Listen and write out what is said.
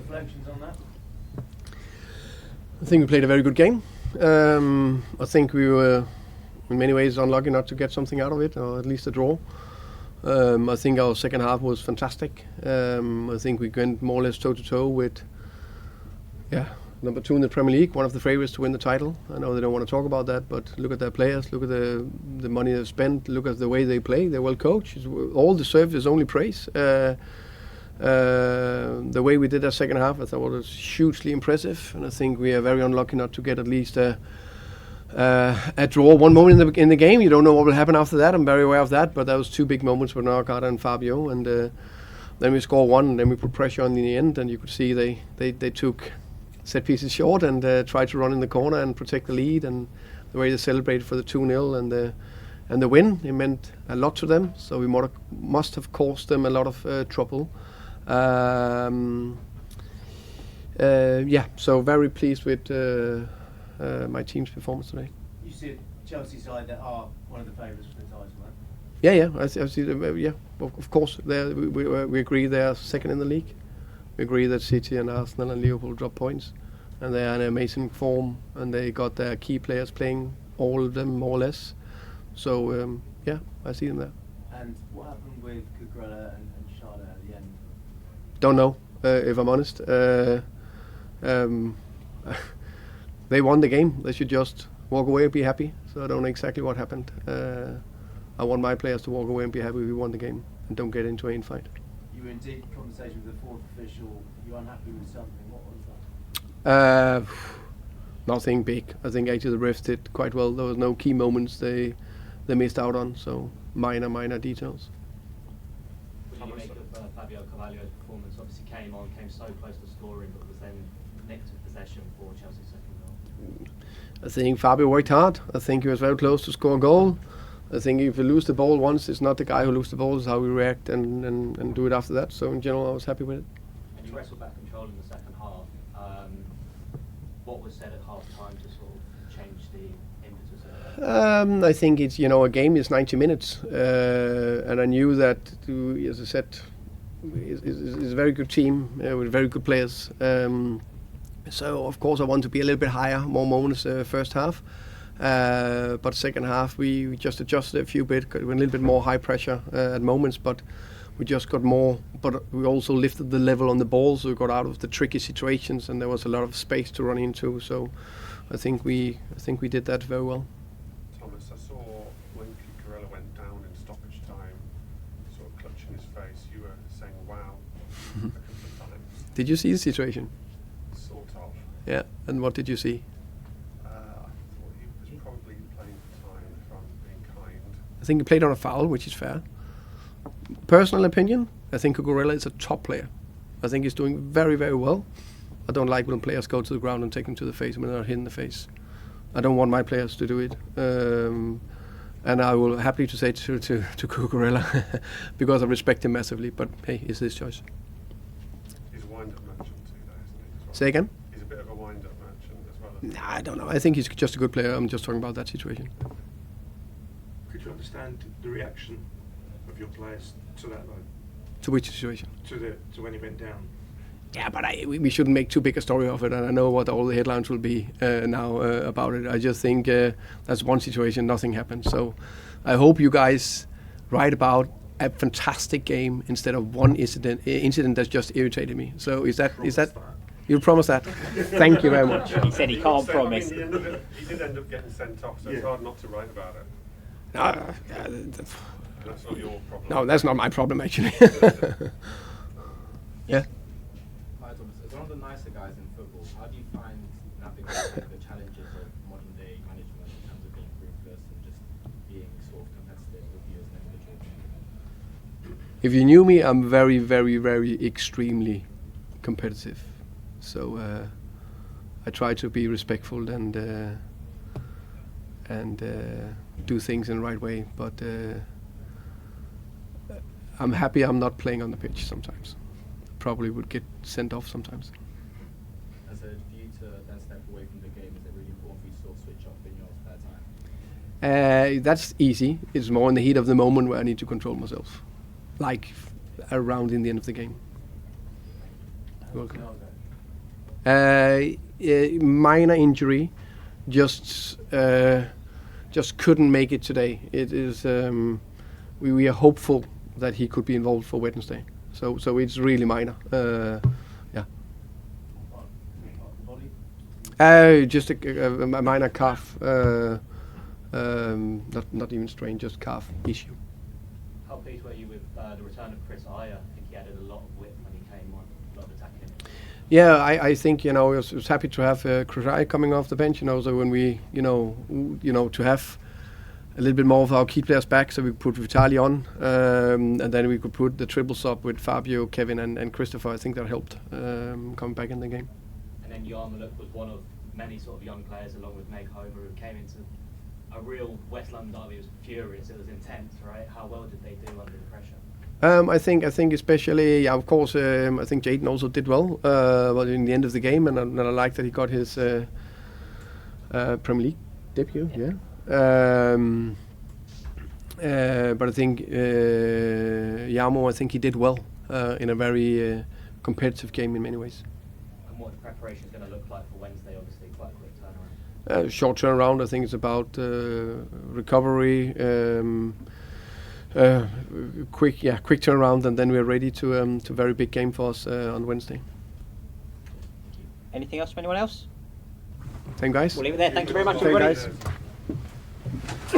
reflections on that? I think we played a very good game. I think we were in many ways unlucky not to get something out of it, or at least a draw. I think our second half was fantastic. I think we went more or less toe-to-toe with number 2 in the Premier League, one of the favourites to win the title. I know they don't want to talk about that, but look at their players, look at the money they've spent, look at the way they play. They're well coached. All deserved is only praise. The way we did that second half, I thought was hugely impressive, and I think we are very unlucky not to get at least a draw. One moment in the game, you don't know what will happen after that. I'm very aware of that, but that was 2 big moments with Narcata and Fabio, and then we score 1, and then we put pressure on in the end, and you could see they took set pieces short and tried to run in the corner and protect the lead, and the way they celebrated for the 2-0 and the win, it meant a lot to them, so we must have caused them a lot of trouble. So very pleased with my team's performance today. You see a Chelsea side that are one of the favourites for the title, right? I see them, of course. We agree they are second in the league. We agree that City and Arsenal and Liverpool drop points, and they are in amazing form, and they got their key players playing, all of them more or less. So I see them there. And what happened with Cucurella and Charlotte at the end? Don't know, if I'm honest. They won the game. They should just walk away and be happy. So I don't know exactly what happened. I want my players to walk away and be happy we won the game and don't get into a infight. You were in deep conversation with the 4th official. You're unhappy with something. What was that? Nothing big. I think actually the refs did quite well. There was no key moments they missed out on. So minor details. What do you make of Fabio Carvalho's performance? Obviously came so close to scoring, but was then nicked with possession for Chelsea's second goal. I think Fabio worked hard. I think he was very close to score a goal. I think if you lose the ball once, it's not the guy who loses the ball, it's how we react and do it after that. So in general, I was happy with it. And you wrestled back control in the second half. What was said at half time to sort of change the impetus of that? I think it's, a game is 90 minutes. And I knew that, as I said, it's a very good team with very good players. So of course I want to be a little bit higher, more moments first half. But second half we just adjusted a few bit, got a little bit more high pressure at moments, but we just got more. But we also lifted the level on the ball, so we got out of the tricky situations, and there was a lot of space to run into. So I think we did that very well. Thomas, I saw when Cucurella went down in stoppage time, sort of clutching his face. You were saying "wow" a couple of times. Did you see the situation? Sort of. Yeah. And what did you see? Probably playing for time, if I'm being kind. I think he played on a foul, which is fair. Personal opinion, I think Cucurella is a top player. I think he's doing very, very well. I don't like when players go to the ground and take him to the face when they're not hit in the face. I don't want my players to do it. And I will happily to say to Cucurella because I respect him massively, but hey, it's his choice. He's a wind-up merchant too, though, isn't he? As well? Say again? He's a bit of a wind-up merchant as well. Nah, I don't know. I think he's just a good player. I'm just talking about that situation. Could you understand the reaction of your players to that, though? To which situation? To when he went down? Yeah, but we shouldn't make too big a story of it, and I know what all the headlines will be now about it. I just think that's one situation, nothing happened. So I hope you guys write about a fantastic game instead of one incident that's just irritated me. So is that you promise that? Thank you very much. He said he can't promise. He did end up getting sent off, so it's hard not to write about it. That's not your problem. No, that's not my problem actually. Yeah. Hi Thomas, as one of the nicer guys in football, how do you find navigating the challenges of modern day management in terms of being ruthless and just being sort of competitive with you as an individual? If you knew me, I'm very, very, very extremely competitive. So I try to be respectful and do things in the right way. But I'm happy I'm not playing on the pitch sometimes. Probably would get sent off sometimes. As a view to then step away from the game, is it really important for you to sort of switch off in your spare time? That's easy. It's more in the heat of the moment where I need to control myself, like around in the end of the game. You're welcome. Minor injury, just couldn't make it today. It is we are hopeful that he could be involved for Wednesday. So it's really minor. Just a minor calf. Not even strain, just calf issue. How pleased were you with the return of Chris Ayer? I think he added a lot of width when he came on, a lot of attacking. Yeah, I think I was happy to have Chris Ayer coming off the bench. So when we to have a little bit more of our key players back, so we could put Vitali on, and then we could put the triple sub with Fabio, Kevin, and Christopher. I think that helped coming back in the game. And then Yarmulke was one of many sort of young players, along with Meg Homer, who came into a real West London derby. It was furious, it was intense, right? How well did they do under the pressure? I think especially, of course, I think Jayden also did well, but in the end of the game, and I like that he got his Premier League debut. Yeah. But I think Yarmo, I think he did well in a very competitive game in many ways. And what the preparation is going to look like for Wednesday? Obviously, quite a quick turnaround. Short turnaround. I think it's about recovery, quick turnaround, and then we're ready to very big game for us on Wednesday. Anything else from anyone else? Thank you, guys. We'll leave it there. Thank you very much, Thank you, everybody. guys.